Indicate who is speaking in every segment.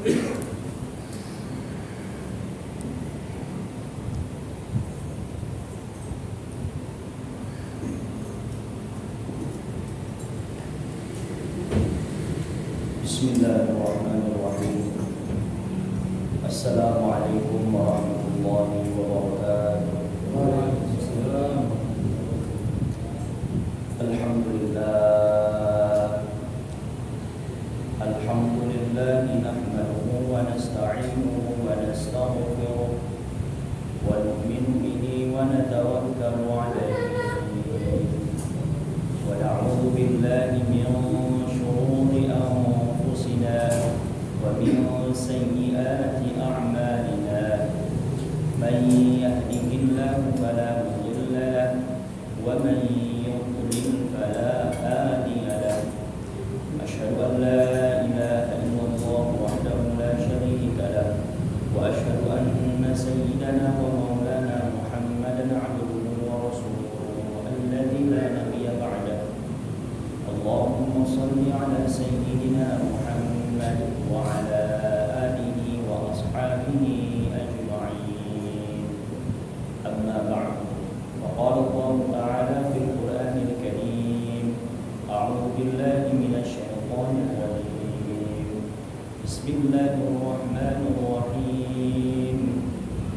Speaker 1: Bismillahirrahmanirrahim. Assalamualaikum warahmatullahi wabarakatuh.
Speaker 2: Waalaikumsalam.
Speaker 1: Alhamdulillah. Alhamdulillah nahmaduhu wa nasta'inuhu wa nastaghfiruh wa nu'minu bihi wa natawakkalu 'alaihi wa na'udzu billahi min shururi anfusina wa min sayyiati a'malina. Man yahdihillahu fala mudilla lahu wa man yudlil fala hadiya lahu. Asyhadu an la ilaha illallah wahdahu la syarika lahu wa asyhadu anna sayyidana wa maulana Muhammadan 'abduhu wa rasuluhu alladzi la nabiyya ba'dahu. Allahumma shalli 'ala sayyidina Muhammad wa 'ala alihi wa ashabihi ajma'in. Amma ba'du. Qala Allah ta'ala fil Qur'anil Karim. A'udzu billahi minasy syaithanir rajim. Bismillahirrahmanirrahim.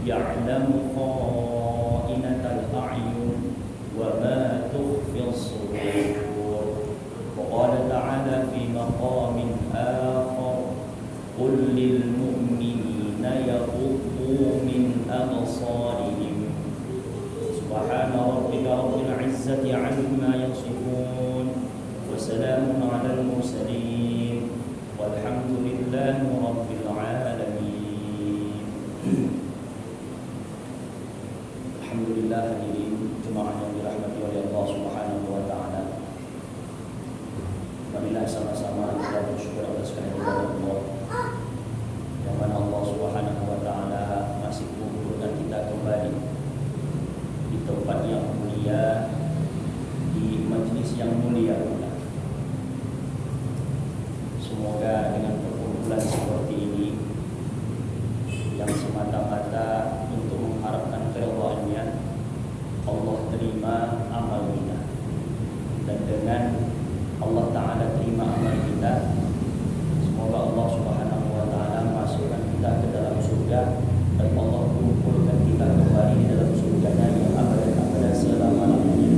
Speaker 1: Ya'lamu kha'inatal a'yun wa ma tukhfis sudur. Wa qala ta'ala fi maqamin akhar. Qul lil mu'minina yaghuddu min absarihim. Subhana rabbika rabbil izzati 'amma yasifun wa salamun 'alal mursalin walhamdulillahi rabbil alamin. Alhamdulillah, hadirin jemaah yang dirahmati oleh Allah Subhanahu wa taala. Marilah sama-sama kita bersyukur atas kehadiran Allah, yang mana Allah Subhanahu wa taala masih mengumpulkan kita kembali di tempat yang mulia, di majlis yang mulia pula. Semoga dengan perkumpulan seperti ini yang semata-mata untuk mengharapkan keridhaan-Nya, Allah terima amal kita, dan dengan Allah Ta'ala terima amal kita, semoga Allah Subhanahu wa Ta'ala masukkan kita ke dalam surga, dan Allah kumpulkan kita kembali di dalam surga-Nya yang abad-abad selama-lamanya.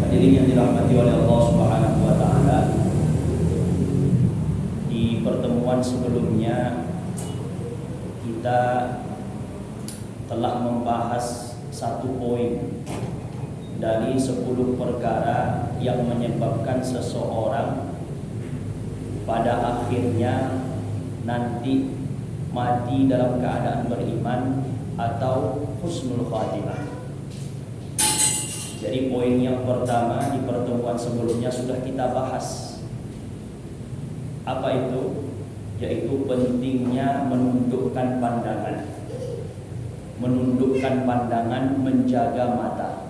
Speaker 1: Hadirin yang dirahmati oleh Allah Subhanahu wa taala, di pertemuan sebelumnya kita telah membahas satu poin dari 10 perkara yang menyebabkan seseorang pada akhirnya nanti mati dalam keadaan beriman atau husnul khatimah. Jadi poin yang pertama di pertemuan sebelumnya sudah kita bahas. Apa itu? Yaitu pentingnya menundukkan pandangan. Menundukkan pandangan, menjaga mata.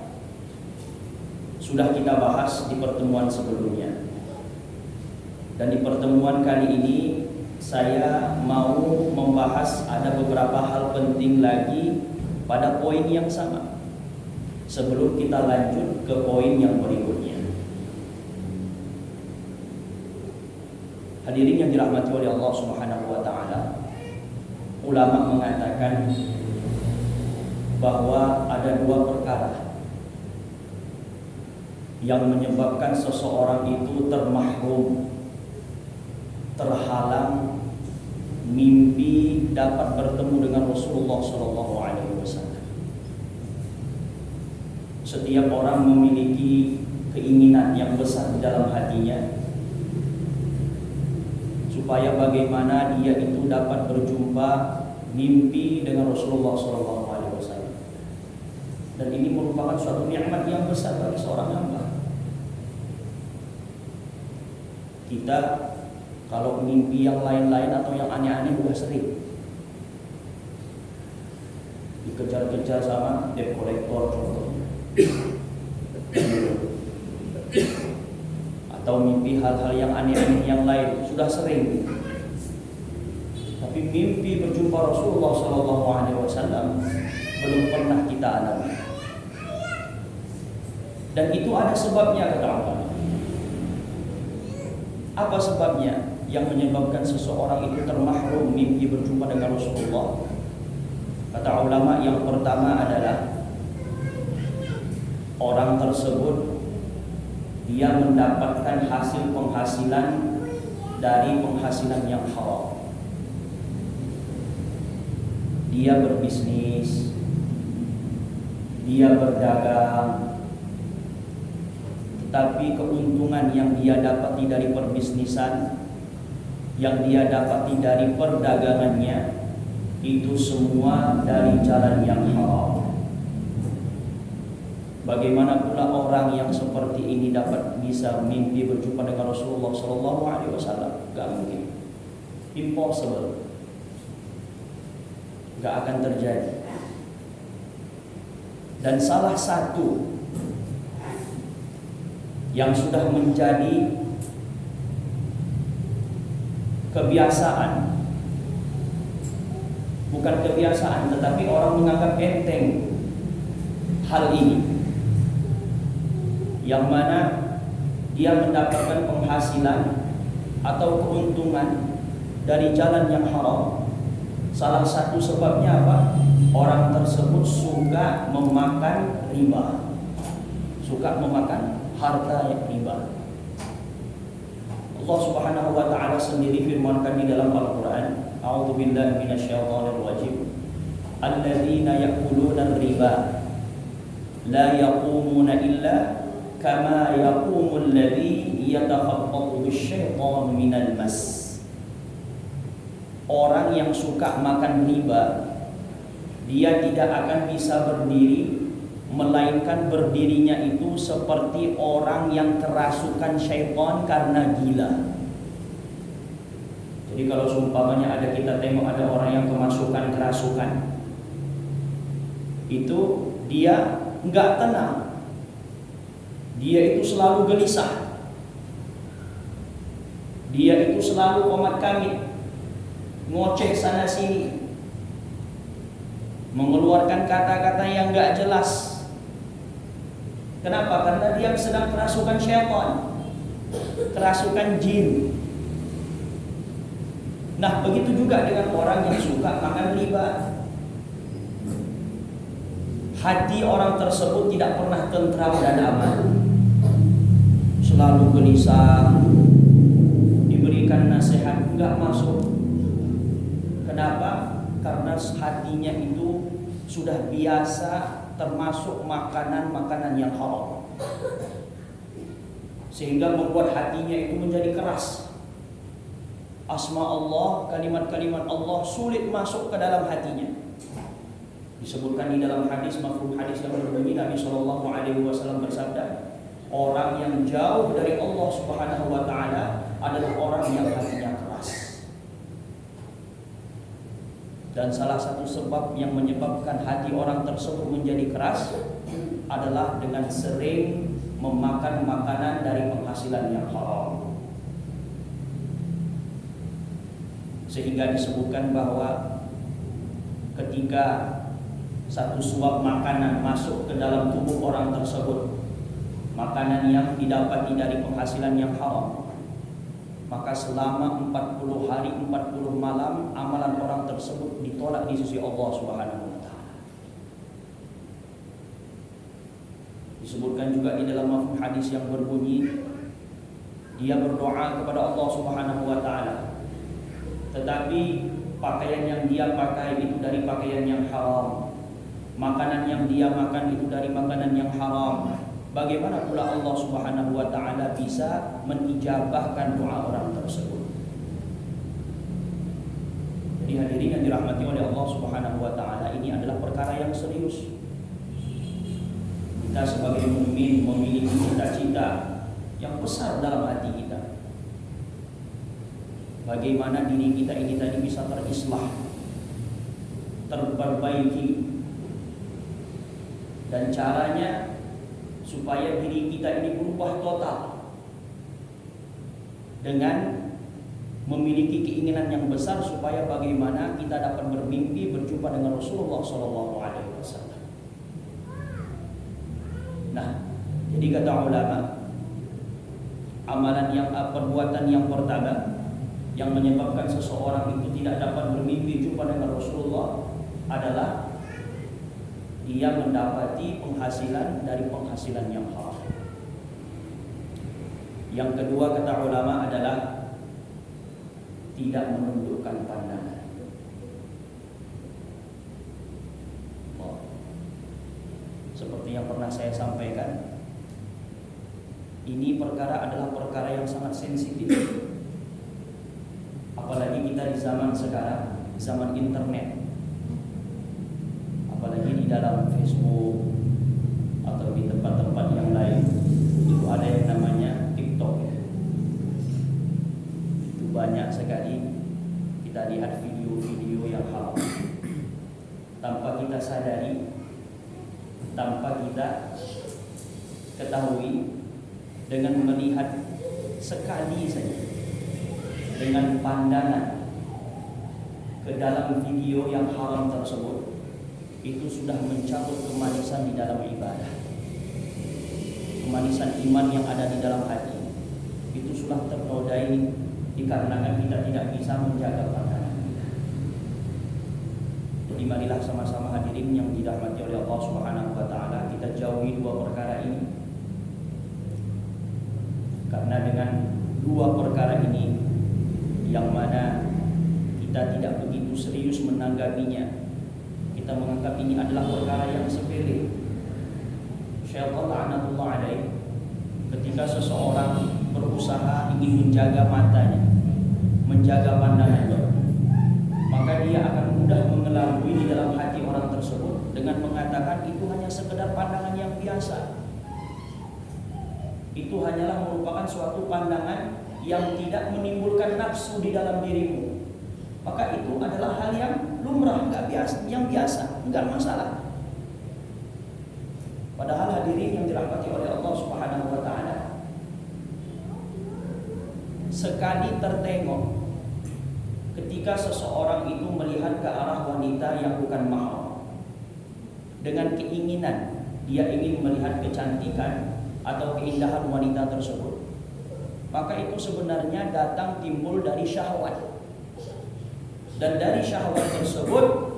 Speaker 1: Sudah kita bahas di pertemuan sebelumnya. Dan di pertemuan kali ini saya mau membahas ada beberapa hal penting lagi pada poin yang sama, sebelum kita lanjut ke poin yang berikutnya. Hadirin yang dirahmati oleh Allah Subhanahu wa taala, ulama mengatakan bahwa ada 2 perkara yang menyebabkan seseorang itu termahrum, terhalang mimpi dapat bertemu dengan Rasulullah SAW. Setiap orang memiliki keinginan yang besar di dalam hatinya, supaya bagaimana dia itu dapat berjumpa mimpi dengan Rasulullah SAW. Dan ini merupakan suatu nikmat yang besar bagi seorang hamba. Kita kalau mimpi yang lain-lain atau yang aneh-aneh udah sering dikejar-kejar sama debt collector contohnya, atau mimpi hal-hal yang aneh-aneh yang lain sudah sering. Tapi mimpi berjumpa Rasulullah SAW belum pernah kita alami. Dan itu ada sebabnya kata ulama. Apa sebabnya yang menyebabkan seseorang itu termahrum mimpi berjumpa dengan Rasulullah? Kata ulama, yang pertama adalah orang tersebut dia mendapatkan hasil penghasilan dari penghasilan yang haram. Dia berbisnis, dia berdagang, tetapi keuntungan yang dia dapati dari perbisnisan, yang dia dapati dari perdagangannya, itu semua dari jalan yang haram. Bagaimana pula orang yang seperti ini dapat bisa mimpi berjumpa dengan Rasulullah SAW? Gak mungkin, impossible, gak akan terjadi. Dan salah satu yang sudah menjadi kebiasaan, bukan kebiasaan, tetapi orang menganggap enteng hal ini, yang mana dia mendapatkan penghasilan atau keuntungan dari jalan yang haram. Salah satu sebabnya apa? Orang tersebut suka memakan riba, suka memakan harta yang riba. Allah Subhanahu wa taala sendiri firmankan di dalam Al-Qur'an, A'udzu billahi minasyaitonir rajim. Alladzina ya'kuluna riba la yaqumuna illa kama yaqumul ladzi yatakhabbathu asy-syaitanu minal mas. Orang yang suka makan riba, dia tidak akan bisa berdiri, melainkan berdirinya itu seperti orang yang kerasukan syaitan karena gila. Jadi kalau seumpamanya ada, kita tengok ada orang yang kemasukan kerasukan, itu dia enggak tenang, dia itu selalu gelisah, dia itu selalu komat kamit, ngoceh sana sini, mengeluarkan kata-kata yang enggak jelas. Kenapa? Karena dia sedang kerasukan syaitan, kerasukan jin. Nah, begitu juga dengan orang yang suka makan riba. Hati orang tersebut tidak pernah tentram dan aman, selalu gelisah, diberikan nasihat enggak masuk. Kenapa? Karena hatinya itu sudah biasa termasuk makanan-makanan yang haram, sehingga membuat hatinya itu menjadi keras. Asma Allah, kalimat-kalimat Allah sulit masuk ke dalam hatinya. Disebutkan di dalam hadis, mafhum hadis yang berbunyi, Nabi SAW bersabda, orang yang jauh dari Allah Subhanahu wa taala adalah orang yang hatinya keras. Dan salah satu sebab yang menyebabkan hati orang tersebut menjadi keras adalah dengan sering memakan makanan dari penghasilan yang haram. Sehingga disebutkan bahwa ketika satu suap makanan masuk ke dalam tubuh orang tersebut, makanan yang didapati dari penghasilan yang haram, maka selama 40 hari 40 malam amalan orang tersebut ditolak di sisi Allah Subhanahu wa taala. Disebutkan juga di dalam mafhum hadis yang berbunyi, dia berdoa kepada Allah Subhanahu wa taala, tetapi pakaian yang dia pakai itu dari pakaian yang haram, makanan yang dia makan itu dari makanan yang haram. Bagaimana pula Allah Subhanahu wa taala bisa menijabahkan doa orang tersebut? Jadi hadirin yang dirahmati oleh Allah Subhanahu wa taala, ini adalah perkara yang serius. Kita sebagai mukmin memiliki cita-cita yang besar dalam hati kita. Bagaimana diri kita ini tadi bisa terislah, terperbaiki, dan caranya supaya diri kita ini berubah total. dengan memiliki keinginan yang besar supaya bagaimana kita dapat bermimpi berjumpa dengan Rasulullah SAW. Nah, jadi kata ulama, amalan yang perbuatan yang pertama yang menyebabkan seseorang itu tidak dapat bermimpi jumpa dengan Rasulullah adalah dia mendapati penghasilan dari penghasilan yang haram. Yang kedua kata ulama adalah tidak menundukkan pandangan. Seperti yang pernah saya sampaikan, ini perkara adalah perkara yang sangat sensitif. Apalagi kita di zaman sekarang, zaman internet. Apalagi di dalam Facebook atau di tempat-tempat yang lain, itu ada yang namanya TikTok ya. Itu banyak sekali kita lihat video-video yang haram tanpa kita sadari, tanpa kita ketahui, dengan melihat sekali saja dengan pandangan ke dalam video yang haram tersebut, itu sudah mencabut kemanisan di dalam ibadah, kemanisan iman yang ada di dalam hati. Itu sudah ternodai dikarenakan kita tidak bisa menjaga pandangan kita. Jadi marilah sama-sama hadirin yang dirahmati oleh Allah Subhanahu wa taala, kita jauhi dua perkara ini. Karena dengan dua perkara ini yang mana kita tidak begitu serius menanggapinya, kita menganggap ini adalah perkara yang sepele. Syaitan la'natullah alaih, ketika seseorang berusaha ingin menjaga matanya, menjaga pandangannya, maka dia akan mudah mengelabui di dalam hati orang tersebut dengan mengatakan itu hanya sekedar pandangan yang biasa. Itu hanyalah merupakan suatu pandangan yang tidak menimbulkan nafsu di dalam dirimu. Maka itu adalah hal yang lumrah, enggak biasa, yang biasa, enggak masalah. Padahal hadirin yang dirahmati oleh Allah Subhanahu wa taala, sekali tertengok ketika seseorang itu melihat ke arah wanita yang bukan mahram dengan keinginan dia ingin melihat kecantikan atau keindahan wanita tersebut, maka itu sebenarnya datang timbul dari syahwat. Dan dari syahwat tersebut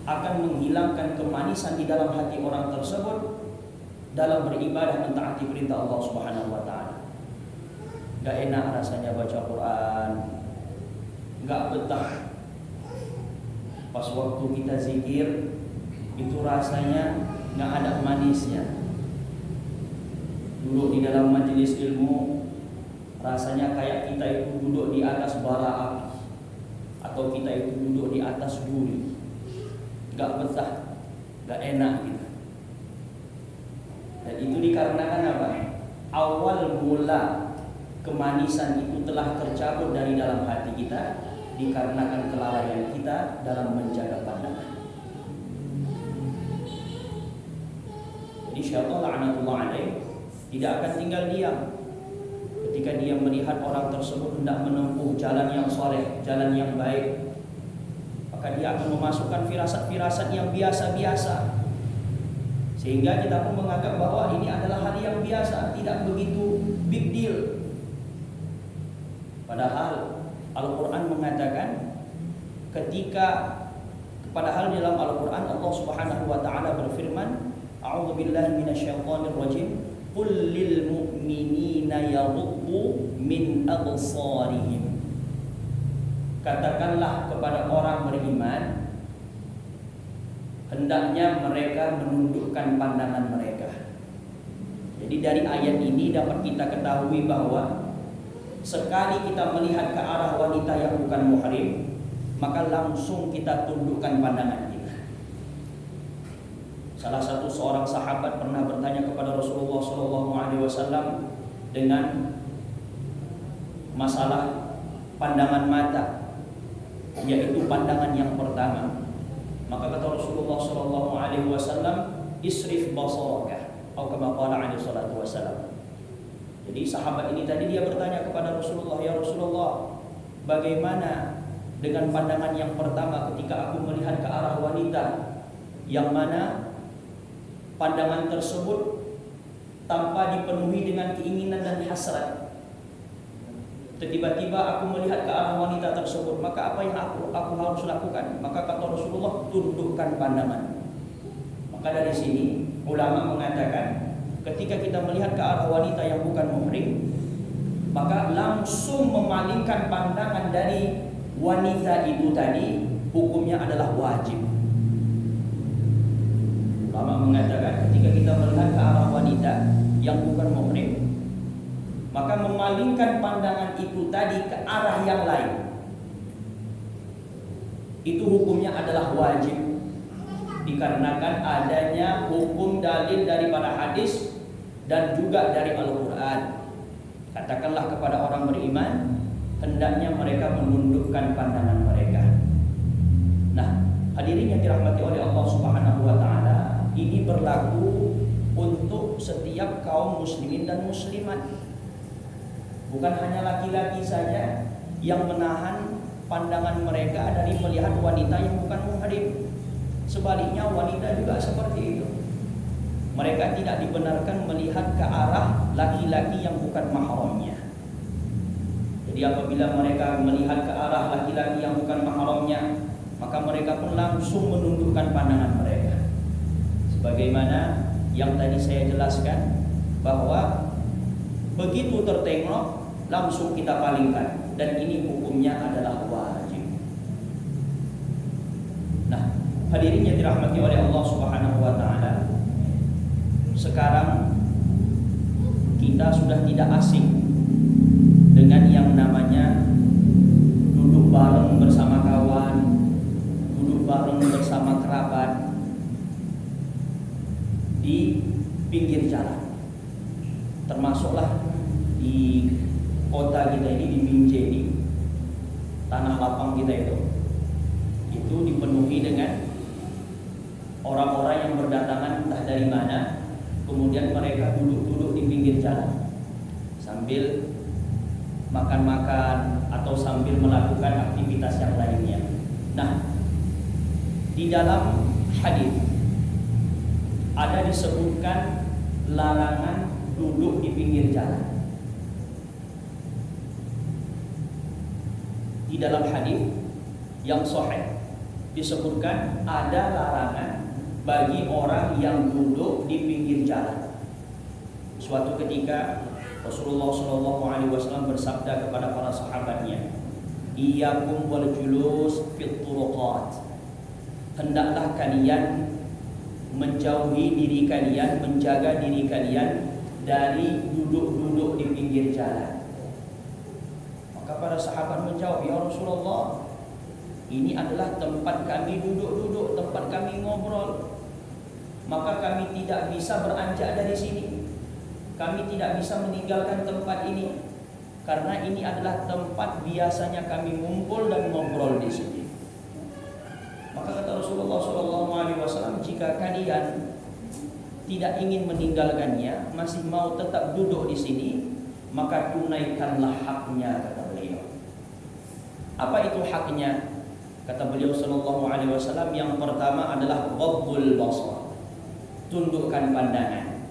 Speaker 1: akan menghilangkan kemanisan di dalam hati orang tersebut dalam beribadah mentaati perintah Allah Subhanahu wa taala. Enggak enak rasanya baca Quran, enggak betah. Pas waktu kita zikir itu rasanya enggak ada manisnya. Duduk di dalam majelis ilmu rasanya kayak kita itu duduk di atas bara api, atau kita itu duduk di atas duri. Gak betah, gak enak gitu. Dan itu dikarenakan apa? Awal mula kemanisan itu telah tercabut dari dalam hati kita dikarenakan kelalaian kita dalam menjaga pandangan. Jadi syaitan la'natullah alaih tidak akan tinggal diam ketika dia melihat orang tersebut hendak menempuh jalan yang soleh, jalan yang baik, maka dia akan memasukkan firasat-firasat yang biasa-biasa, sehingga kita pun menganggap bahwa ini adalah hal yang biasa, tidak begitu big deal. Padahal Al-Quran mengatakan padahal dalam Al-Quran Allah Subhanahu wa taala berfirman, a'udzubillahi minasyaitonir rajim, qul lil mu'minina yaghuddu min absarihim. Katakanlah kepada orang beriman, hendaknya mereka menundukkan pandangan mereka. Jadi dari ayat ini dapat kita ketahui bahwa sekali kita melihat ke arah wanita yang bukan muhrim, maka langsung kita tundukkan pandangan kita. Salah satu seorang sahabat pernah bertanya kepada Rasulullah SAW dengan masalah pandangan mata, yaitu pandangan yang pertama. Maka kata Rasulullah SAW, isrif basaraka, atau kama qala alaihi salatu wasallam, Jadi sahabat ini tadi dia bertanya kepada Rasulullah, "Ya Rasulullah, bagaimana dengan pandangan yang pertama ketika aku melihat ke arah wanita yang mana pandangan tersebut tanpa dipenuhi dengan keinginan dan hasrat. Tiba-tiba aku melihat ke arah wanita tersebut, maka apa yang aku harus lakukan?" Maka kata Rasulullah, "Tundukkan pandangan." Maka dari sini ulama mengatakan ketika kita melihat ke arah wanita yang bukan muhrim, maka langsung memalingkan pandangan dari wanita itu tadi, hukumnya adalah wajib. Ulama mengatakan ketika kita melihat ke arah wanita yang bukan muhrim, maka memalingkan pandangan itu tadi ke arah yang lain, itu hukumnya adalah wajib, dikarenakan adanya hukum dalil daripada hadis dan juga dari Al-Quran. Katakanlah kepada orang beriman, hendaknya mereka menundukkan pandangan mereka. Nah, hadirin yang dirahmati oleh Allah Subhanahu wa taala, ini berlaku untuk setiap kaum muslimin dan muslimat. Bukan hanya laki-laki saja yang menahan pandangan mereka dari melihat wanita yang bukan muhrim. Sebaliknya wanita juga seperti itu. Mereka tidak dibenarkan melihat ke arah laki-laki yang bukan mahramnya. Jadi apabila mereka melihat ke arah laki-laki yang bukan mahramnya, maka mereka pun langsung menundukkan pandangan mereka. Sebagaimana yang tadi saya jelaskan, bahwa begitu tertengok langsung kita palingkan, dan ini hukumnya adalah wajib. Nah, hadirin yang dirahmati oleh Allah Subhanahu wa taala, sekarang kita sudah tidak asing dengan yang namanya duduk bareng bersama kawan, duduk bareng bersama kerabat di pinggir jalan. Termasuklah di kota kita ini, di Binjai, tanah lapang kita itu dipenuhi dengan orang-orang yang berdatangan entah dari mana, kemudian mereka duduk-duduk di pinggir jalan sambil makan-makan atau sambil melakukan aktivitas yang lainnya. Nah, di dalam hadis ada disebutkan larangan duduk di pinggir jalan. Di dalam hadis yang sahih disebutkan ada larangan bagi orang yang duduk di pinggir jalan. Suatu ketika Rasulullah SAW bersabda kepada para sahabatnya, "Iyyakum wal julus fit turuqat." Hendaklah kalian menjauhi diri kalian, menjaga diri kalian dari duduk-duduk di pinggir jalan. Maka para sahabat menjawab, "Ya Rasulullah, ini adalah tempat kami duduk-duduk, tempat kami ngobrol. Maka kami tidak bisa beranjak dari sini. Kami tidak bisa meninggalkan tempat ini, karena ini adalah tempat biasanya kami ngumpul dan ngobrol di sini." Maka kata Rasulullah SAW, "Jika kalian tidak ingin meninggalkannya, masih mau tetap duduk di sini, maka tunaikanlah haknya," kata beliau. Apa itu haknya? Kata beliau SAW, yang pertama adalah ghaddul basar, tundukkan pandangan.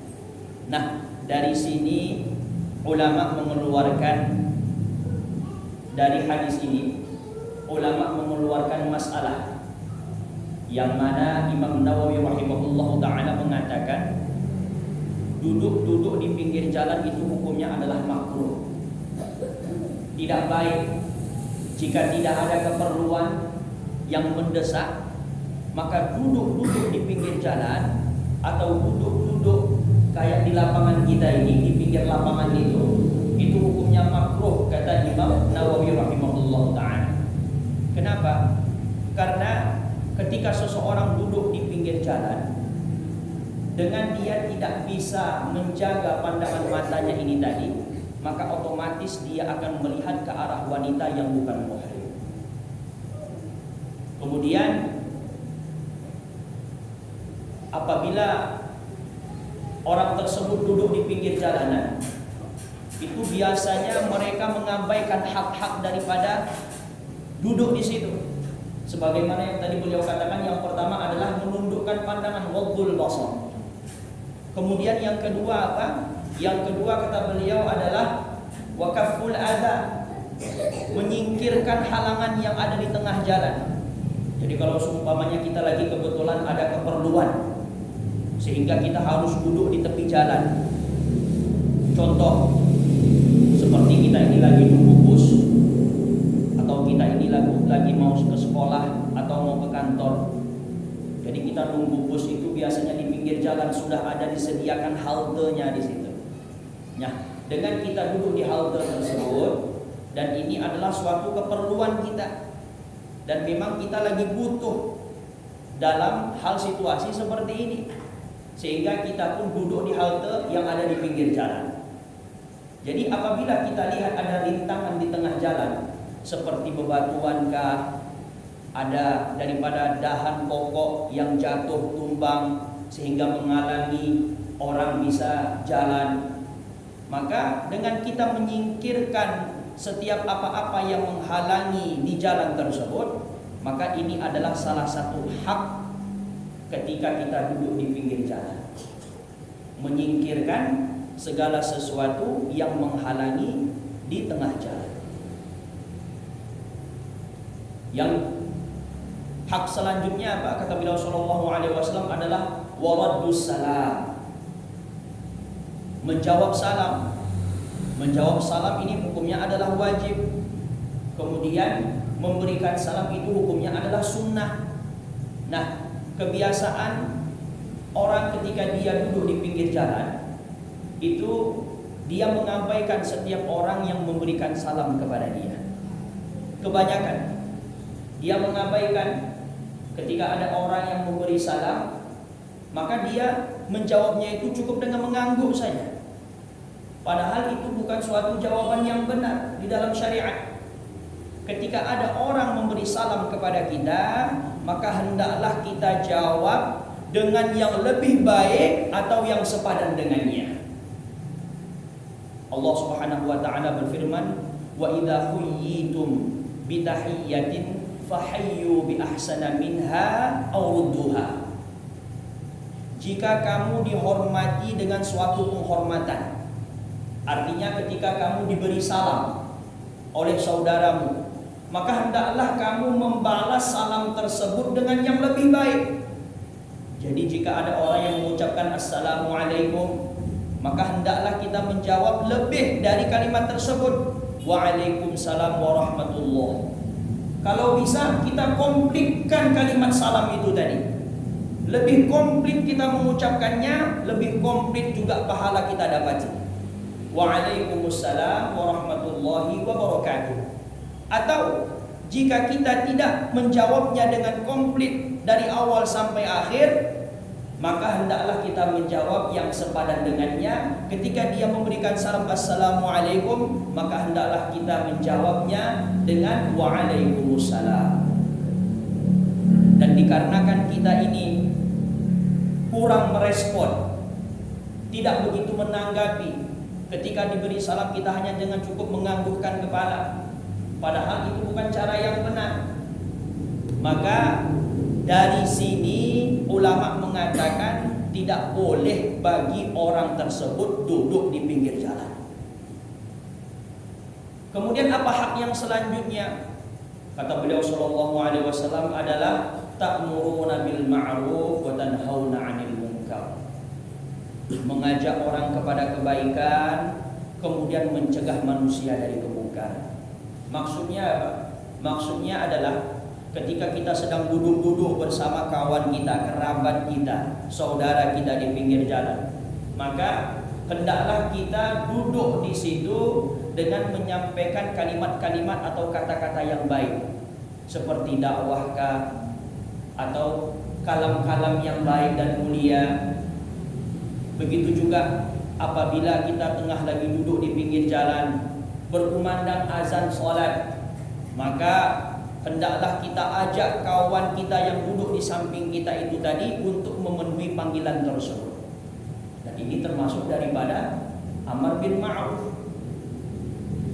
Speaker 1: Nah, dari sini ulama mengeluarkan, dari hadis ini ulama mengeluarkan masalah yang mana Imam Nawawi rahimahullah ta'ala mengatakan duduk-duduk di pinggir jalan itu hukumnya adalah makruh, tidak baik. Jika tidak ada keperluan yang mendesak, maka duduk-duduk di pinggir jalan atau duduk-duduk kayak di lapangan kita ini, di pinggir lapangan itu hukumnya makruh, kata Imam Nawawi rahimahullah ta'ala. Kenapa? Karena ketika seseorang duduk di pinggir jalan, dengan dia tidak bisa menjaga pandangan matanya ini tadi, maka otomatis dia akan melihat ke arah wanita yang bukan muhrim. Kemudian apabila orang tersebut duduk di pinggir jalanan, itu biasanya mereka mengabaikan hak-hak daripada duduk di situ. Sebagaimana yang tadi beliau katakan, yang pertama adalah menundukkan pandangan, waddul basar. Kemudian yang kedua apa? Yang kedua kata beliau adalah wakaful adha, menyingkirkan halangan yang ada di tengah jalan. Jadi kalau seumpamanya kita lagi kebetulan ada keperluan sehingga kita harus duduk di tepi jalan. Contoh, seperti kita ini lagi nunggu bus, atau kita ini lagi mau ke sekolah atau mau ke kantor. Jadi kita nunggu bus itu biasanya di pinggir jalan sudah ada disediakan haltenya di situ. Nah, dengan kita duduk di halte tersebut, dan ini adalah suatu keperluan kita, dan memang kita lagi butuh dalam hal situasi seperti ini, sehingga kita pun duduk di halte yang ada di pinggir jalan. Jadi apabila kita lihat ada rintangan di tengah jalan, seperti bebatuankah, ada daripada dahan pokok yang jatuh tumbang sehingga menghalangi orang bisa jalan, maka dengan kita menyingkirkan setiap apa-apa yang menghalangi di jalan tersebut, maka ini adalah salah satu hak ketika kita duduk di pinggir jalan, menyingkirkan segala sesuatu yang menghalangi di tengah jalan. Yang hak selanjutnya apa? Kata beliau sallallahu alaihi wasallam adalah waraddus salam, menjawab salam. Menjawab salam ini hukumnya adalah wajib. Kemudian memberikan salam itu hukumnya adalah sunnah. Nah, kebiasaan orang ketika dia duduk di pinggir jalan itu dia mengabaikan setiap orang yang memberikan salam kepada dia. Kebanyakan dia mengabaikan ketika ada orang yang memberi salam, maka dia menjawabnya itu cukup dengan mengangguk saja. Padahal itu bukan suatu jawaban yang benar di dalam syariat. Ketika ada orang memberi salam kepada kita, maka hendaklah kita jawab dengan yang lebih baik atau yang sepadan dengannya. Allah Subhanahu wa taala berfirman, "Wa idza huyyitum bi tahiyyatin fahayyu bi ahsana minha aw rudduha." Jika kamu dihormati dengan suatu penghormatan, artinya ketika kamu diberi salam oleh saudaramu, maka hendaklah kamu membalas salam tersebut dengan yang lebih baik. Jadi jika ada orang yang mengucapkan assalamualaikum, maka hendaklah kita menjawab lebih dari kalimat tersebut, waalaikumsalam warahmatullah. Kalau bisa kita komplitkan kalimat salam itu tadi. Lebih komplit kita mengucapkannya, lebih komplit juga pahala kita dapati. Waalaikumsalam warahmatullahi wabarakatuh. Atau jika kita tidak menjawabnya dengan komplit dari awal sampai akhir, maka hendaklah kita menjawab yang sepadan dengannya. Ketika dia memberikan salam assalamualaikum, maka hendaklah kita menjawabnya dengan waalaikumsalam. Dan dikarenakan kita ini kurang merespon, tidak begitu menanggapi, ketika diberi salam kita hanya dengan cukup menganggukkan kepala, padahal itu bukan cara yang benar. Maka dari sini ulama mengatakan tidak boleh bagi orang tersebut duduk di pinggir jalan. Kemudian apa hak yang selanjutnya? Kata beliau sallallahu alaihi wasallam adalah ta'muruna bil ma'ruf wa tanhauna 'anil munkar. Mengajak orang kepada kebaikan, kemudian mencegah manusia dari kemungkaran. Maksudnya apa? Maksudnya adalah ketika kita sedang duduk-duduk bersama kawan kita, kerabat kita, saudara kita di pinggir jalan, maka hendaklah kita duduk di situ dengan menyampaikan kalimat-kalimat atau kata-kata yang baik, seperti dakwahkah atau kalam-kalam yang baik dan mulia. Begitu juga apabila kita tengah lagi duduk di pinggir jalan, berkumandang azan sholat, maka hendaklah kita ajak kawan kita yang duduk di samping kita itu tadi untuk memenuhi panggilan tersebut. Dan ini termasuk daripada amar bil ma'ruf.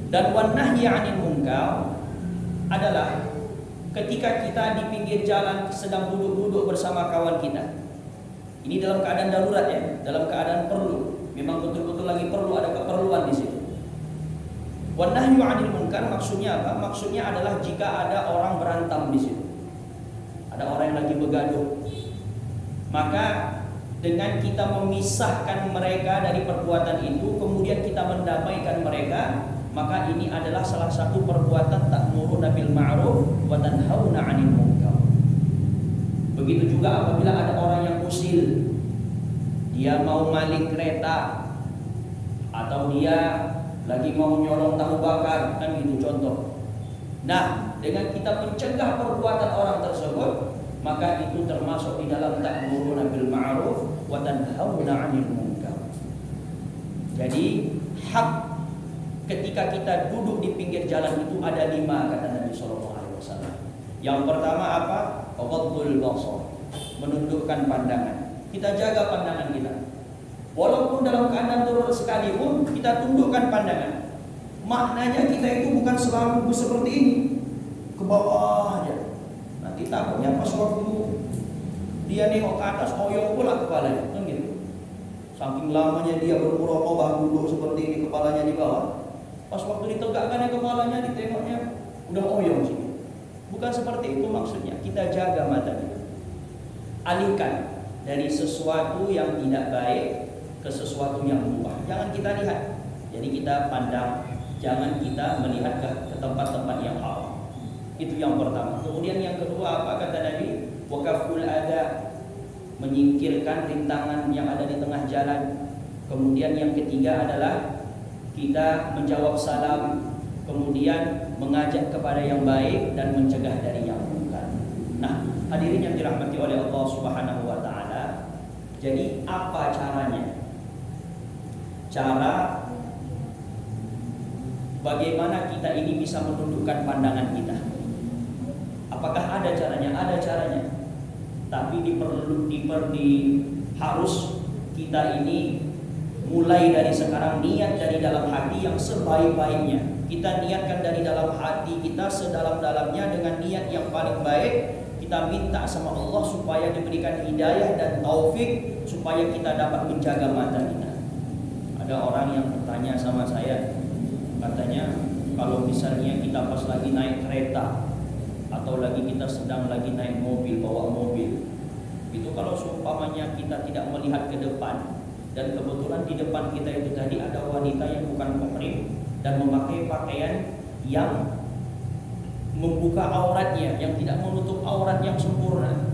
Speaker 1: Dan wan nahyi 'anil munkar adalah ketika kita di pinggir jalan sedang duduk-duduk bersama kawan kita. Ini dalam keadaan darurat ya, dalam keadaan perlu. Memang betul-betul lagi perlu, ada keperluan di situ. Wan nahyu 'anil munkar maksudnya apa? Maksudnya adalah jika ada orang berantem di situ. Ada orang yang lagi begaduh. Maka dengan kita memisahkan mereka dari perbuatan itu, kemudian kita mendamaikan mereka, maka ini adalah salah satu perbuatan ta'muruna bil ma'ruf wa tanhauna 'anil munkar. Begitu juga apabila ada orang yang usil, dia mau maling kereta atau dia lagi mau nyolong tahu bakar, kan gitu contoh. Nah, dengan kita mencegah perbuatan orang tersebut, maka itu termasuk di dalam ta'muruna bil ma'ruf wa tanhauna 'anil munkar. Jadi hak ketika kita duduk di pinggir jalan itu ada 5 kata Nabi sallallahu alaihi wasallam. Yang pertama apa? Ghaddul basar, menundukkan pandangan. Kita jaga pandangan kita. Walaupun dalam keadaan darurat sekalipun kita tundukkan pandangan. Maknanya kita itu bukan selalu seperti ini, ke bawah aja. Nanti takutnya pas waktu dia nengok ke atas, oyong pula kepalanya, kan gitu. Saking lamanya dia bermuraqabah duduk seperti ini, kepalanya di bawah. Pas waktu ditegakkan kepalanya, ditengoknya udah oyong sih. Bukan seperti itu maksudnya. Kita jaga mata kita. Alihkan dari sesuatu yang tidak baik ke sesuatu yang mubah. Jangan kita lihat. Jadi kita pandang, jangan kita melihat ke tempat-tempat yang haram. Itu yang pertama. Kemudian yang kedua apa kata Nabi? Wakaful ada, menyingkirkan rintangan yang ada di tengah jalan. Kemudian yang ketiga adalah kita menjawab salam, kemudian mengajak kepada yang baik dan mencegah dari yang munkar. Nah, hadirin yang dirahmati oleh Allah Subhanahu wa taala, jadi apa caranya? Cara bagaimana kita ini bisa menundukkan pandangan kita? Apakah ada caranya? Ada caranya. Tapi harus kita ini mulai dari sekarang niat dari dalam hati yang sebaik-baiknya. Kita niatkan dari dalam hati kita sedalam-dalamnya dengan niat yang paling baik. Kita minta sama Allah supaya diberikan hidayah dan taufik supaya kita dapat menjaga mata kita. Ada orang yang bertanya sama saya, katanya kalau misalnya kita pas lagi naik kereta atau kita sedang lagi naik mobil, bawa mobil, itu kalau seumpamanya kita tidak melihat ke depan dan kebetulan di depan kita itu tadi ada wanita yang bukan muhrim dan memakai pakaian yang membuka auratnya, yang tidak menutup aurat yang sempurna.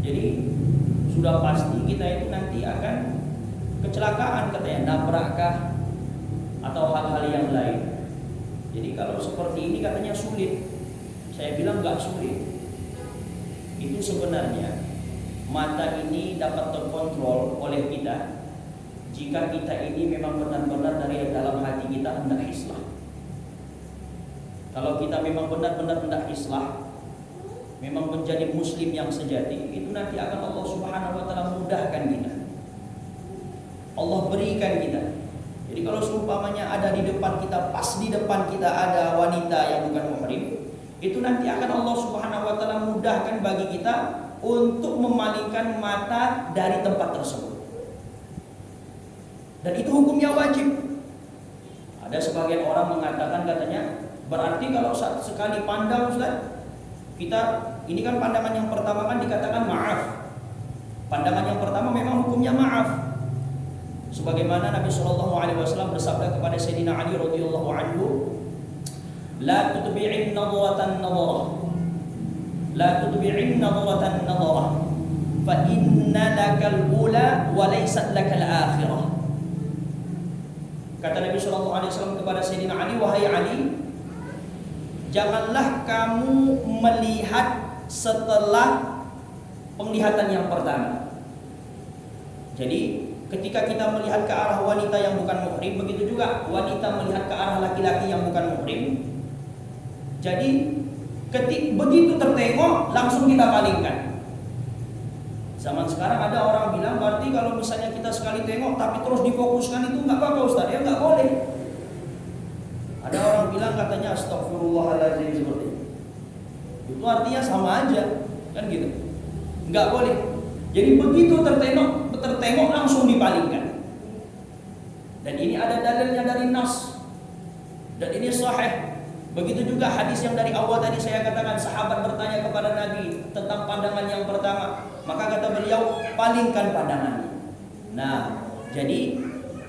Speaker 1: Jadi sudah pasti kita itu nanti akan kecelakaan, katanya nabrakkah atau hal-hal yang lain. Jadi kalau seperti ini katanya sulit. Saya bilang enggak sulit. Itu sebenarnya mata ini dapat terkontrol oleh kita jika kita ini memang benar-benar dari dalam hati kita hendak islah. Kalau kita memang benar-benar hendak islah, memang menjadi muslim yang sejati, itu nanti akan Allah Subhanahu wa taala mudahkan kita. Allah berikan kita. Jadi kalau seumpamanya ada di depan kita, pas di depan kita ada wanita yang bukan muhrim, itu nanti akan Allah Subhanahu wa taala mudahkan bagi kita untuk memalingkan mata dari tempat tersebut. Dan itu hukumnya wajib. Ada sebagian orang mengatakan katanya, berarti kalau sekali pandang Ustaz, kita ini kan pandangan yang pertama kan dikatakan maaf. Pandangan yang pertama memang hukumnya maaf. Sebagaimana Nabi sallallahu alaihi wasallam bersabda kepada Sayyidina Ali radhiyallahu anhu, la tutbi'in nadratan nadrah. La tutbi'in nadratan nadrah. Fa inna lakal ula wa laysat lakal akhirah. Kata Nabi sallallahu alaihi wasallam kepada Sayyidina Ali, wahai Ali, janganlah kamu melihat setelah penglihatan yang pertama. Jadi ketika kita melihat ke arah wanita yang bukan muhrim, begitu juga wanita melihat ke arah laki-laki yang bukan muhrim. Jadi begitu tertengok langsung kita palingkan. Zaman sekarang ada orang bilang berarti kalau misalnya kita sekali tengok tapi terus difokuskan itu nggak apa-apa Ustaz, ya nggak boleh. Ada orang bilang katanya astagfirullahaladzim seperti itu. Itu artinya sama aja, kan gitu. Nggak boleh. Jadi begitu tertengok langsung dipalingkan. Dan ini ada dalilnya dari nas. Dan ini sahih. Begitu juga hadis yang dari awal tadi saya katakan, sahabat bertanya kepada Nabi tentang pandangan yang pertama. Maka kata beliau, palingkan pandangannya. Nah, jadi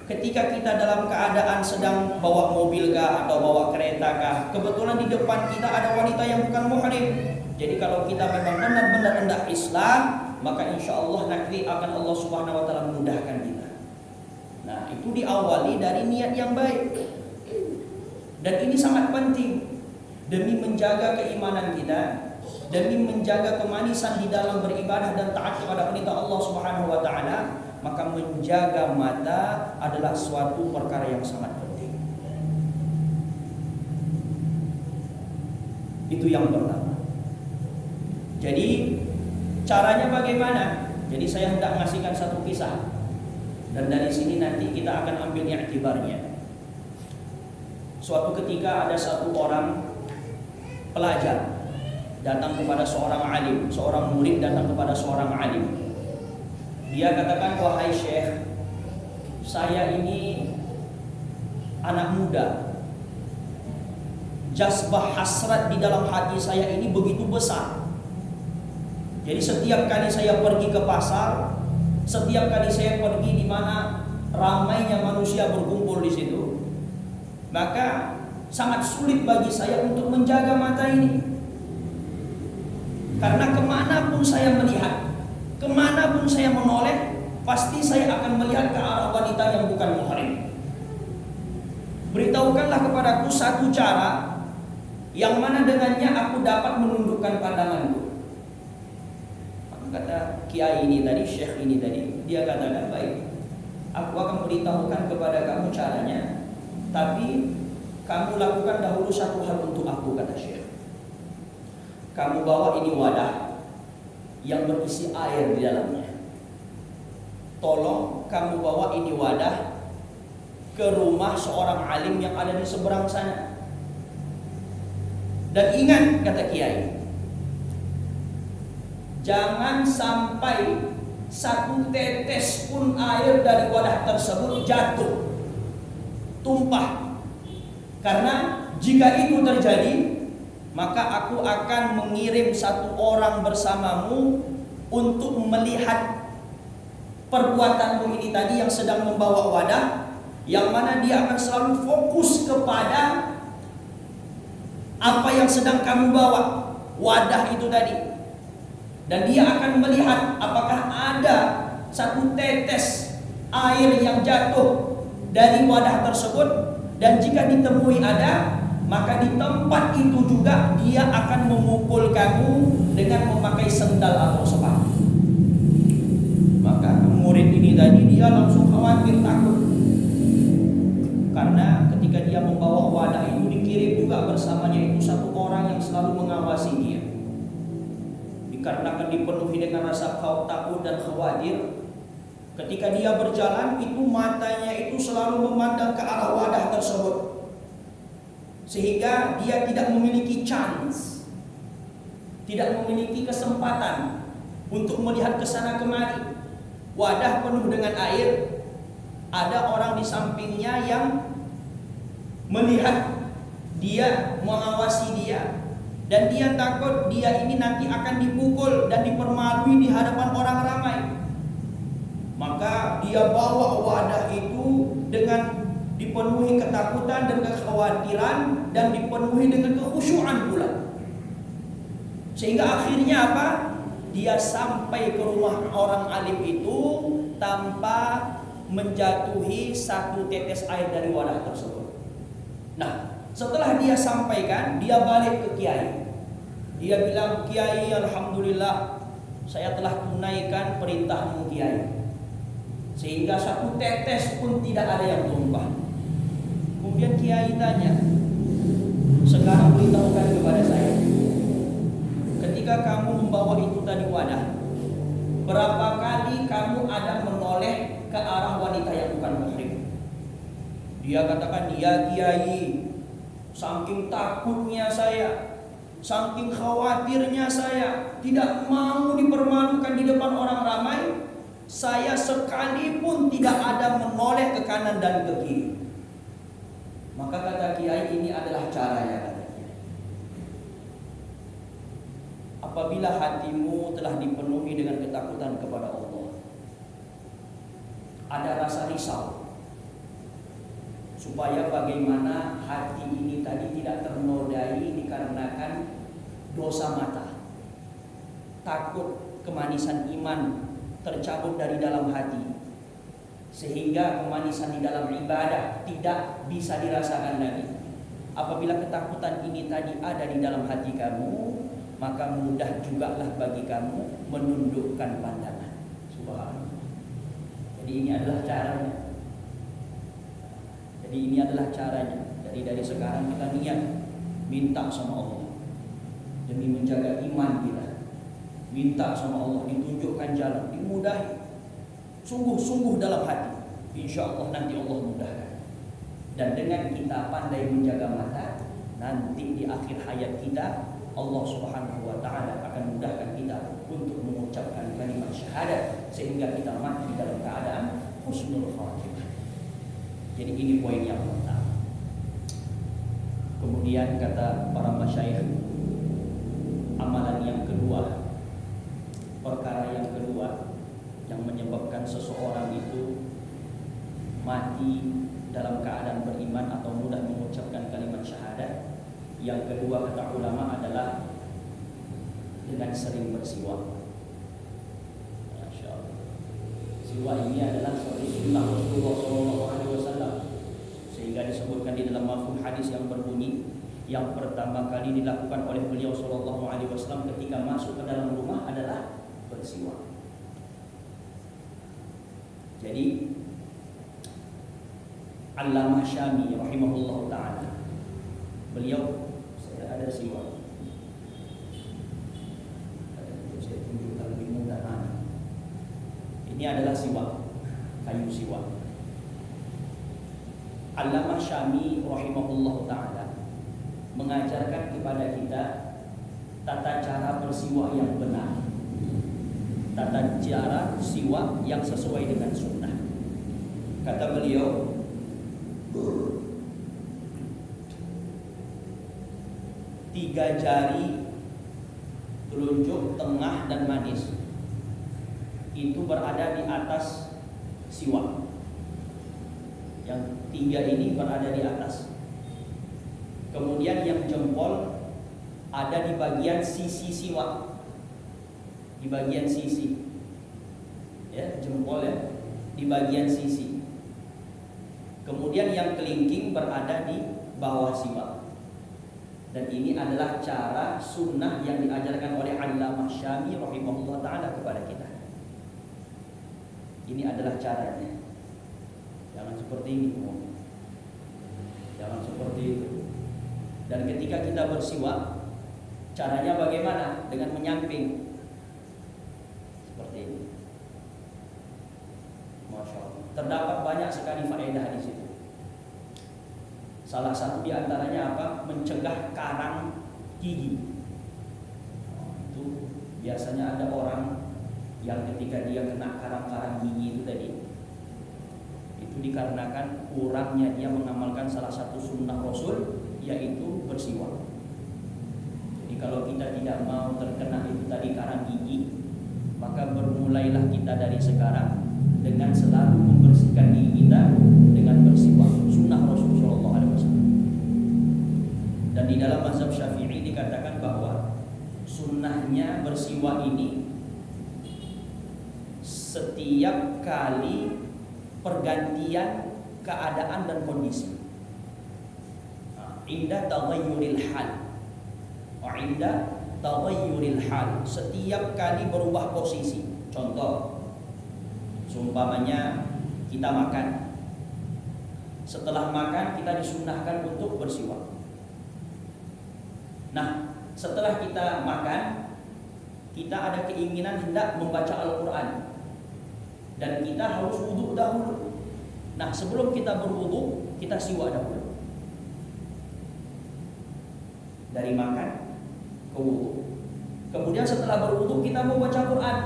Speaker 1: ketika kita dalam keadaan sedang bawa mobil kah atau bawa kereta kah, kebetulan di depan kita ada wanita yang bukan muhrim. Jadi kalau kita memang benar-benar hendak Islam, maka insya Allah nanti akan Allah Subhanahu Wa Taala memudahkan kita. Nah, itu diawali dari niat yang baik. Dan ini sangat penting demi menjaga keimanan kita, demi menjaga kemanisan di dalam beribadah dan taat kepada perintah Allah Subhanahu Wa Taala. Maka menjaga mata adalah suatu perkara yang sangat penting. Itu yang pertama. Jadi caranya bagaimana? Jadi saya hendak ngasihkan satu kisah. Dan dari sini nanti kita akan ambil i'tibarnya. Suatu ketika ada satu orang pelajar datang kepada seorang alim, seorang murid datang kepada seorang alim. Dia katakan, wahai syekh, saya ini anak muda. Jazbah hasrat di dalam hati saya ini begitu besar. Jadi setiap kali saya pergi ke pasar, setiap kali saya pergi di mana ramainya manusia berkumpul di situ, maka sangat sulit bagi saya untuk menjaga mata ini. Karena kemanapun saya melihat, kemanapun saya menoleh, pasti saya akan melihat ke arah wanita yang bukan muhrim. Beritahukanlah kepadaku satu cara yang mana dengannya aku dapat menundukkan pandanganku. Maka kata kiai ini tadi, syekh ini tadi, dia katakan, baik, aku akan beritahukan kepada kamu caranya, tapi kamu lakukan dahulu satu hal untuk aku, kata syekh. Kamu bawa ini wadah yang berisi air di dalamnya. Tolong kamu bawa ini wadah ke rumah seorang alim yang ada di seberang sana. Dan ingat, kata kiai, jangan sampai satu tetes pun air dari wadah tersebut jatuh, tumpah. Karena jika itu terjadi, maka aku akan mengirim satu orang bersamamu untuk melihat perbuatanmu ini tadi yang sedang membawa wadah, yang mana dia akan selalu fokus kepada apa yang sedang kamu bawa, wadah itu tadi. Dan dia akan melihat apakah ada satu tetes air yang jatuh dari wadah tersebut. Dan jika ditemui ada, maka di tempat itu juga dia akan memukul kamu dengan memakai sendal atau sepatu. Maka murid ini tadi dia langsung khawatir, takut. Karena ketika dia membawa wadah itu, dikirim juga bersamanya itu satu orang yang selalu mengawasi dia. Dikarenakan dipenuhi dengan rasa takut dan khawatir, ketika dia berjalan itu matanya itu selalu memandang ke arah wadah tersebut, sehingga dia tidak memiliki chance, tidak memiliki kesempatan untuk melihat ke sana kemari. Wadah penuh dengan air, ada orang di sampingnya yang melihat dia, mengawasi dia, dan dia takut dia ini nanti akan dipukul dan dipermalui di hadapan orang ramai. Maka dia bawa wadah itu dengan dipenuhi ketakutan dan kekhawatiran dan dipenuhi dengan kekhusyuan pula. Sehingga akhirnya apa? Dia sampai ke rumah orang alim itu tanpa menjatuhi satu tetes air dari wadah tersebut. Nah, setelah dia sampaikan, dia balik ke kiai. Dia bilang, kiai, alhamdulillah saya telah tunaikan perintahmu kiai, sehingga satu tetes pun tidak ada yang tumpah. Kemudian kiai tanya, sekarang beritahukan kepada saya, ketika kamu membawa itu tadi wadah, berapa kali kamu ada menoleh ke arah wanita yang bukan muhrim? Dia katakan, ya kiai, Saking takutnya saya, saking khawatirnya saya, tidak mau dipermalukan di depan orang ramai, saya sekalipun tidak ada menoleh ke kanan dan ke kiri. Maka kata Kiai, ini adalah caranya, kata Kiai. Apabila hatimu telah dipenuhi dengan ketakutan kepada Allah, ada rasa risau, supaya bagaimana hati ini tadi tidak ternodai dikarenakan dosa mata. Takut kemanisan iman tercabut dari dalam hati, sehingga kemanisan di dalam ibadah tidak bisa dirasakan lagi. Apabila ketakutan ini tadi ada di dalam hati kamu, maka mudah jugalah bagi kamu menundukkan pandangan. Subhanallah. Jadi ini adalah caranya. Jadi ini adalah caranya. Jadi dari sekarang kita niat minta sama Allah demi menjaga iman kita. Minta sama Allah ditunjukkan jalan, dimudahi. Sungguh-sungguh dalam hati. Insya Allah nanti Allah mudahkan. Dan dengan kita pandai menjaga mata, nanti di akhir hayat kita Allah Subhanahu wa taala akan mudahkan kita untuk mengucapkan kalimat syahadat sehingga kita mati dalam keadaan husnul khatimah. Jadi ini poin yang pertama. Kemudian kata para masyayikh, amalan yang kedua, perkara yang kedua yang menyebabkan seseorang itu mati dalam keadaan beriman atau mudah mengucapkan kalimat syahadat, yang kedua kata ulama adalah dengan sering bersiwak. Masya Allah. Siwak ini adalah sunnah Rasulullah SAW, sehingga disebutkan di dalam mafhum hadis yang berbunyi, yang pertama kali dilakukan oleh beliau SAW ketika masuk ke dalam rumah adalah bersiwak. Jadi Allamah Syami rahimahullah ta'ala, beliau, saya ada siwak, saya tunjukkan lebih mudah. Ini adalah siwak, kayu siwak. Allamah Syami rahimahullah ta'ala mengajarkan kepada kita tata cara bersiwak yang benar, tata cara siwak yang sesuai dengan sunnah. Kata beliau, tiga jari telunjuk, tengah, dan manis itu berada di atas siwak. Yang tiga ini berada di atas. Kemudian yang jempol ada di bagian sisi siwak, di bagian sisi, ya, jempol ya, di bagian sisi. Kemudian yang kelingking berada di bawah siwak. Dan ini adalah cara sunnah yang diajarkan oleh Allamah Syami rahimahullah ta'ala kepada kita. Ini adalah caranya. Jangan seperti ini, jangan seperti itu. Dan ketika kita bersiwak, caranya bagaimana? Dengan menyamping seperti ini. Masya Allah. Terdapat banyak sekali faedah di situ. Salah satu di antaranya apa? Mencegah karang gigi. Itu biasanya ada orang yang ketika dia kena karang-karang gigi itu tadi, itu dikarenakan kurangnya dia mengamalkan salah satu sunnah Rasul, yaitu bersiwak. Jadi kalau kita tidak mau terkena itu tadi karang gigi, maka bermulailah kita dari sekarang dengan selalu membersihkan gigi kita dengan bersiwak, sunnah Rasulullah SAW. Dan di dalam mazhab Syafi'i dikatakan bahwa sunnahnya bersiwak ini setiap kali pergantian keadaan dan kondisi. Inda taghayyuril hal, inda taghayyuril hal, setiap kali berubah posisi. Contoh, seumpamanya kita makan, setelah makan kita disunnahkan untuk bersiwak. Nah, setelah kita makan, kita ada keinginan hendak membaca Al-Quran, dan kita harus wudhu dahulu. Nah, sebelum kita berwudhu, kita siwak dahulu. dari makan ke wudu. Kemudian setelah berwudu kita mau baca Quran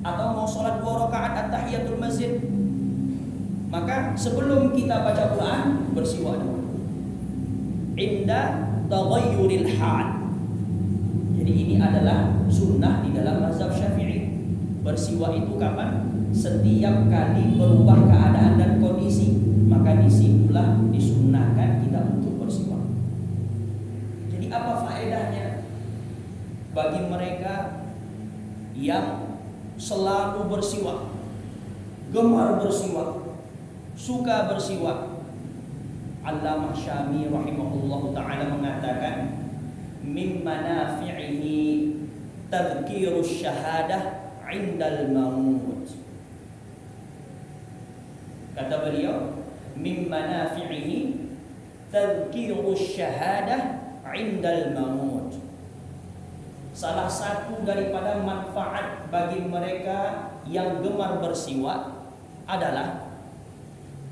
Speaker 1: atau mau sholat 2 rakaat at-tahiyatul masjid, maka sebelum kita baca Quran bersiwak dulu. Inda taghayyuril hal. Jadi ini adalah sunnah di dalam mazhab Syafi'i. Bersiwak itu kapan? Setiap kali berubah keadaan dan kondisi, maka disitulah disunnahkan kita untuk bersiwak. Jadi apa faedahnya bagi mereka yang selalu bersiwak, gemar bersiwak, suka bersiwak? Allamah Syami rahimahullah ta'ala mengatakan min manafi'ihi tadhkirus syahadah indal maut. Kata beliau, min manafi'ihi tadhkirus syahadah indal maut. Salah satu daripada manfaat bagi mereka yang gemar bersiwak adalah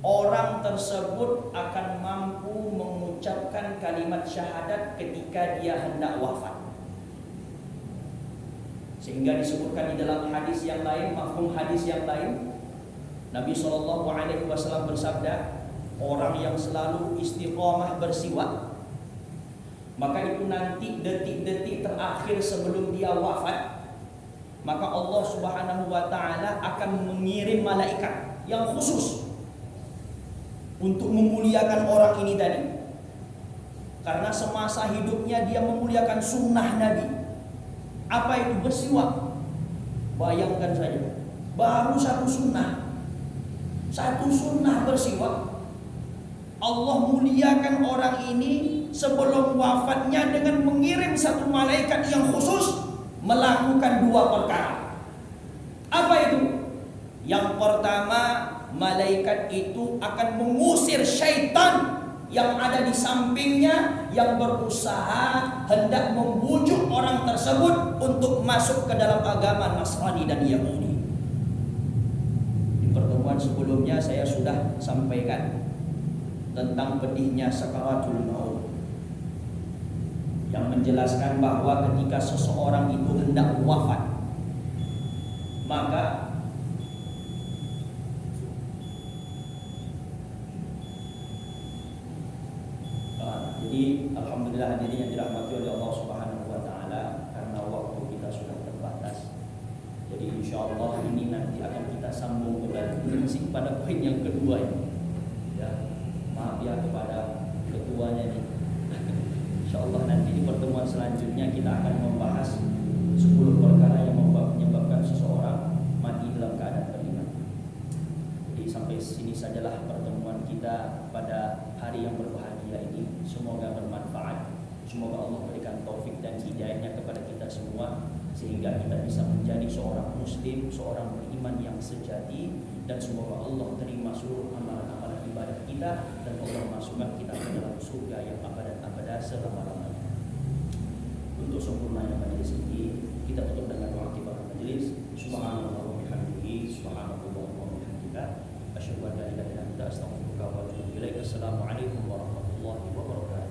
Speaker 1: orang tersebut akan mampu mengucapkan kalimat syahadat ketika dia hendak wafat. Sehingga disebutkan di dalam hadis yang lain, mafhum hadis yang lain, Nabi SAW bersabda, orang yang selalu istiqamah bersiwak, maka itu nanti detik-detik terakhir sebelum dia wafat, maka Allah Subhanahu wa ta'ala akan mengirim malaikat yang khusus untuk memuliakan orang ini tadi. Karena semasa hidupnya dia memuliakan sunnah Nabi. Apa itu bersiwak? Bayangkan saja, baru satu sunnah bersiwak, Allah muliakan orang ini sebelum wafatnya dengan mengirim satu malaikat yang khusus melakukan 2 perkara. Apa itu? Yang pertama, malaikat itu akan mengusir syaitan yang ada di sampingnya yang berusaha hendak membujuk orang tersebut untuk masuk ke dalam agama Nasrani dan Yahudi. Di pertemuan sebelumnya saya sudah sampaikan tentang pedihnya sakaratul maut, yang menjelaskan bahwa ketika seseorang itu hendak wafat, maka jadi alhamdulillah hadirin yang dirahmati oleh Allah Subhanahu wa taala, karena waktu kita sudah terbatas. Jadi insyaallah ini nanti akan kita sambung kembali pada poin yang kedua ini. Ya, maaf ya kepada ketuanya nih. Insyaallah nanti di pertemuan selanjutnya kita akan membahas 10 perkara yang menyebabkan seseorang mati dalam keadaan beriman. Jadi sampai sini sajalah pertemuan kita pada hari yang berbahagia ini. Semoga bermanfaat. Semoga Allah berikan taufik dan hidayahnya kepada kita semua, sehingga kita bisa menjadi seorang muslim, seorang beriman yang sejati, dan semoga Allah terima seluruh amalan-amalan ibadah kita, dan Allah masukkan kita ke dalam surga yang abad-abad selama-lamanya. Untuk sempurnanya majelis ini, kita tutup dengan doa kifaratul majelis. Subhanallah wa bihamdihi, subhanallah wa bihamdika, asyhadu an la ilaha illa anta, astaghfiruka wa atubu ilaik. Assalamualaikum warahmatullahi wabarakatuh.